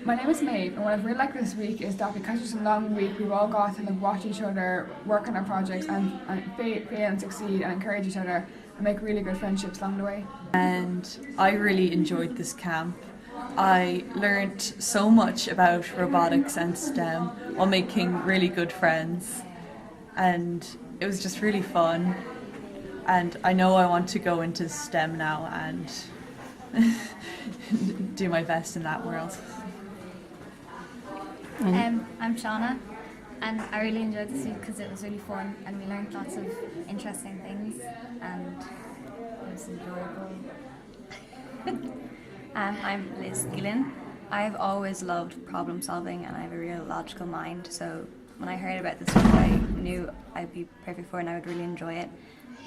My name is Maeve, and what I've really liked this week is that because it's a long week, we've all got to watch each other work on our projects and fail and succeed and encourage each other and make really good friendships along the way. And I really enjoyed this camp. I learned so much about robotics and STEM while making really good friends, and it was just really fun. And I know I want to go into STEM now and do my best in that world. I'm Shauna, and I really enjoyed this week because it was really fun and we learned lots of interesting things and it was enjoyable. I'm Liz Gillen. I've always loved problem solving and I have a real logical mind, so when I heard about this week I knew I'd be perfect for it and I would really enjoy it,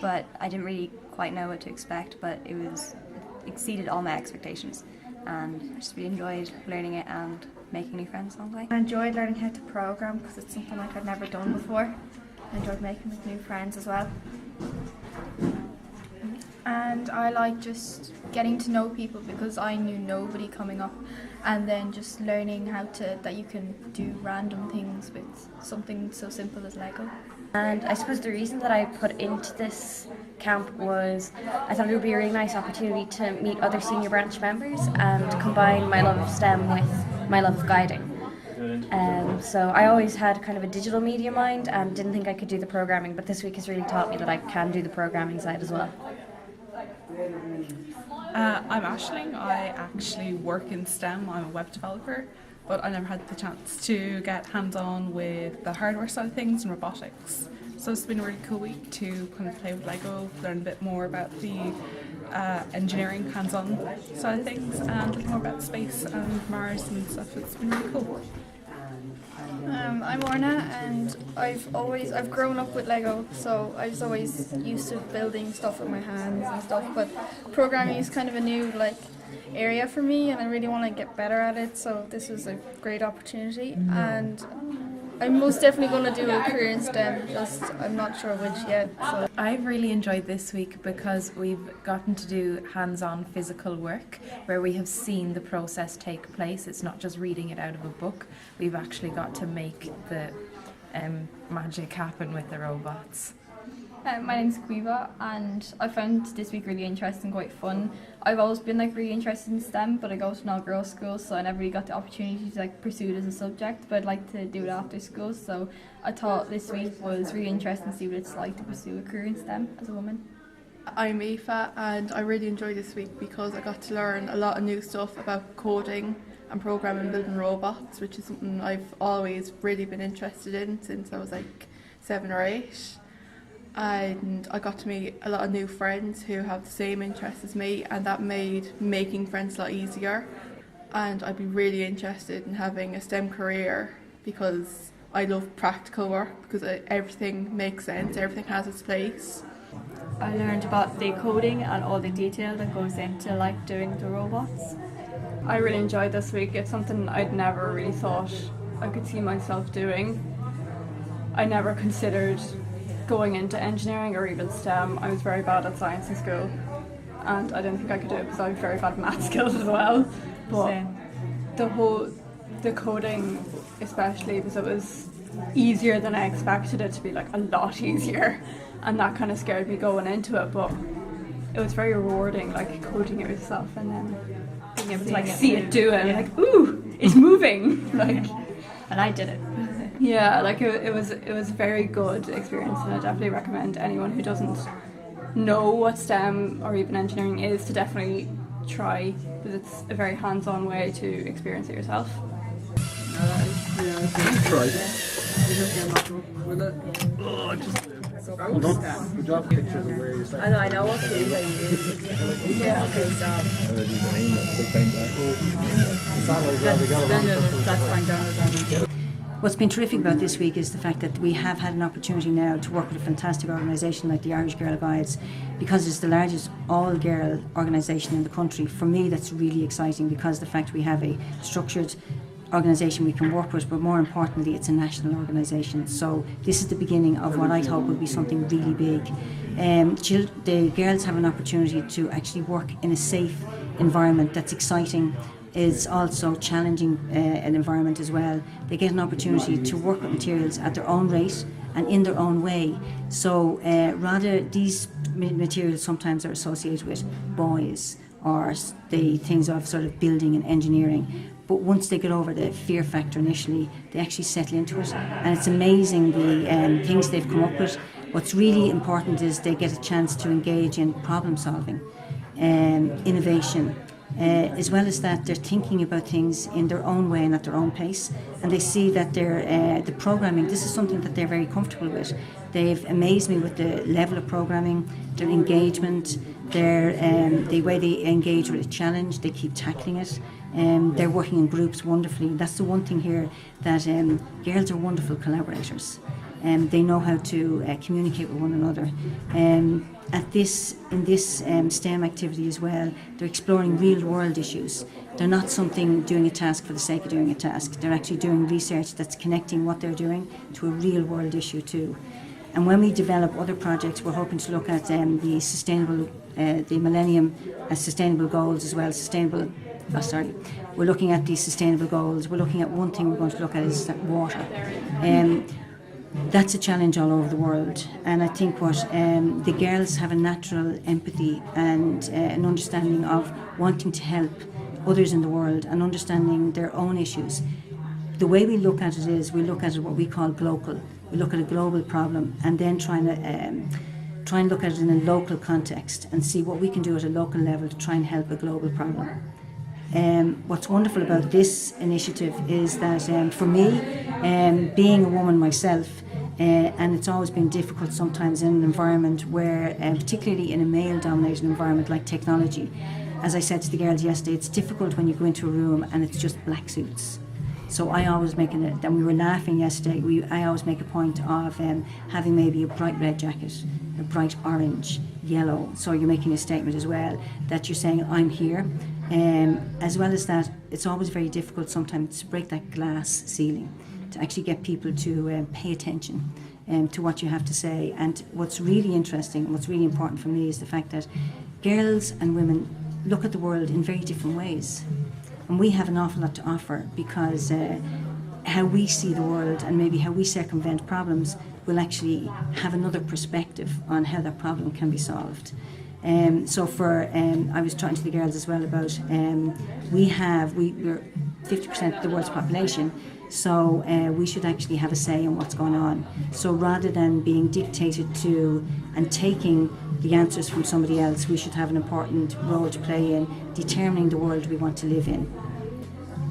but I didn't really quite know what to expect, but it exceeded all my expectations and I just really enjoyed learning it and making new friends along the way. I enjoyed learning how to program because it's something like I'd never done before. I enjoyed making with new friends as well. And I like just getting to know people because I knew nobody coming up, and then just learning that you can do random things with something so simple as Lego. And I suppose the reason that I put into this camp was I thought it would be a really nice opportunity to meet other senior branch members and combine my love of STEM with my love of guiding. So I always had kind of a digital media mind and didn't think I could do the programming, but this week has really taught me that I can do the programming side as well. I'm Aisling. I actually work in STEM. I'm a web developer, but I never had the chance to get hands-on with the hardware side of things and robotics. So it's been a really cool week to kind of play with Lego, learn a bit more about the engineering hands-on side of things and a bit more about space and Mars and stuff. It's been really cool. I'm Orna, and I've grown up with Lego, so I was always used to building stuff with my hands and stuff, but programming is kind of a new area for me and I really want to get better at it, so this was a great opportunity and I'm most definitely going to do a career in STEM, just I'm not sure which yet. So. I've really enjoyed this week because we've gotten to do hands-on physical work where we have seen the process take place. It's not just reading it out of a book. We've actually got to make the magic happen with the robots. My name's Quiva and I found this week really interesting, quite fun. I've always been really interested in STEM, but I go to an all-girls school, so I never really got the opportunity to pursue it as a subject, but I'd like to do it after school, so I thought this week was really interesting to see what it's like to pursue a career in STEM as a woman. I'm Aoife and I really enjoyed this week because I got to learn a lot of new stuff about coding and programming and building robots, which is something I've always really been interested in since I was 7 or 8. And I got to meet a lot of new friends who have the same interests as me, and that made making friends a lot easier. And I'd be really interested in having a STEM career because I love practical work because everything makes sense, everything has its place. I learned about the coding and all the detail that goes into doing the robots. I really enjoyed this week. It's something I'd never really thought I could see myself doing. I never considered going into engineering or even STEM. I was very bad at science in school and I didn't think I could do it because I was very bad at math skills as well. But the coding especially, because it was easier than I expected it to be, a lot easier, and that kind of scared me going into it, but it was very rewarding coding it yourself and then being able to see it do it and ooh, it's moving and I did it. Yeah, it was a very good experience and I definitely recommend anyone who doesn't know what STEM or even engineering is to definitely try, because it's a very hands-on way to experience it yourself. I know what to do. Yeah, okay, so. What's been terrific about this week is the fact that we have had an opportunity now to work with a fantastic organisation like the Irish Girl Guides, because it's the largest all-girl organisation in the country. For me, that's really exciting because the fact we have a structured organisation we can work with, but more importantly, it's a national organisation. So this is the beginning of what I hope will be something really big. The girls have an opportunity to actually work in a safe environment that's exciting, is also challenging an environment as well. They get an opportunity to work with materials at their own rate and in their own way. So rather, these materials sometimes are associated with boys or the things of sort of building and engineering. But once they get over the fear factor initially, they actually settle into it. And it's amazing the things they've come up with. What's really important is they get a chance to engage in problem solving, innovation. As well as that, they're thinking about things in their own way and at their own pace, and they see that the programming, this is something that they're very comfortable with. They've amazed me with the level of programming, their engagement, the way they engage with a challenge, they keep tackling it. They're working in groups wonderfully. That's the one thing here, that girls are wonderful collaborators. They know how to communicate with one another. In this STEM activity as well, they're exploring real world issues. They're not doing a task for the sake of doing a task. They're actually doing research that's connecting what they're doing to a real world issue too. And when we develop other projects, we're hoping to look at the Millennium Sustainable Goals as well. We're looking at the sustainable goals. We're looking at one thing we're going to look at is water. That's a challenge all over the world, and I think what the girls have a natural empathy and an understanding of wanting to help others in the world and understanding their own issues. The way we look at it is we look at it what we call global. We look at a global problem and then try and look at it in a local context and see what we can do at a local level to try and help a global problem. What's wonderful about this initiative is that for me, being a woman myself, and it's always been difficult sometimes in an environment where, particularly in a male-dominated environment like technology, as I said to the girls yesterday, it's difficult when you go into a room and it's just black suits. So I always make and we were laughing yesterday, I always make a point of having maybe a bright red jacket, a bright orange, yellow, so you're making a statement as well, that you're saying, I'm here. As well as that, it's always very difficult sometimes to break that glass ceiling, to actually get people to pay attention to what you have to say. And what's really interesting, what's really important for me is the fact that girls and women look at the world in very different ways. And we have an awful lot to offer because how we see the world and maybe how we circumvent problems will actually have another perspective on how that problem can be solved. I was talking to the girls as well about we're 50% of the world's population, so we should actually have a say in what's going on. So rather than being dictated to and taking the answers from somebody else, we should have an important role to play in determining the world we want to live in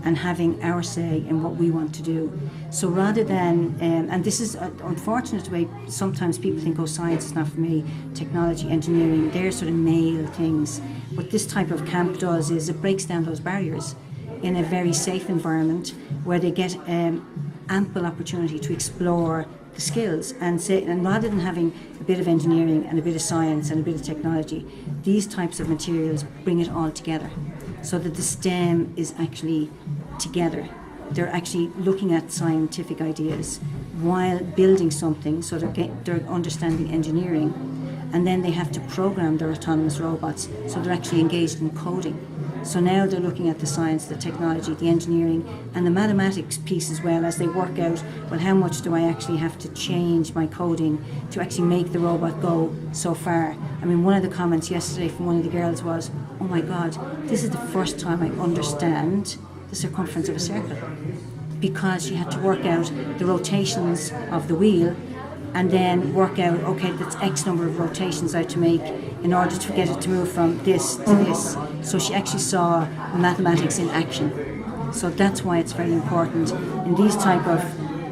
and having our say in what we want to do. So rather than, and this is an unfortunate way, sometimes people think, oh, science is not for me, technology, engineering, they're sort of male things. What this type of camp does is it breaks down those barriers in a very safe environment where they get ample opportunity to explore the skills and rather than having a bit of engineering and a bit of science and a bit of technology, these types of materials bring it all together so that the STEM is actually together. They're actually looking at scientific ideas while building something, so they're understanding engineering, and then they have to program their autonomous robots, so they're actually engaged in coding. So now they're looking at the science, the technology, the engineering, and the mathematics piece as well, as they work out, well, how much do I actually have to change my coding to actually make the robot go so far? I mean, one of the comments yesterday from one of the girls was, oh my God, this is the first time I understand the circumference of a circle. Because she had to work out the rotations of the wheel and then work out, okay, that's X number of rotations I have to make in order to get it to move from this to this. So she actually saw mathematics in action. So that's why it's very important. In these type of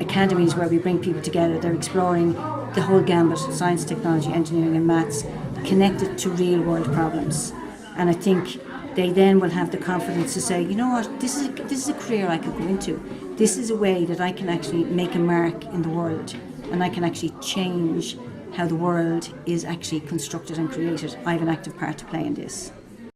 academies where we bring people together, they're exploring the whole gambit, science, technology, engineering and maths, connected to real world problems. And I think they then will have the confidence to say, you know what, this is a career I could go into. This is a way that I can actually make a mark in the world, and I can actually change how the world is actually constructed and created. I have an active part to play in this.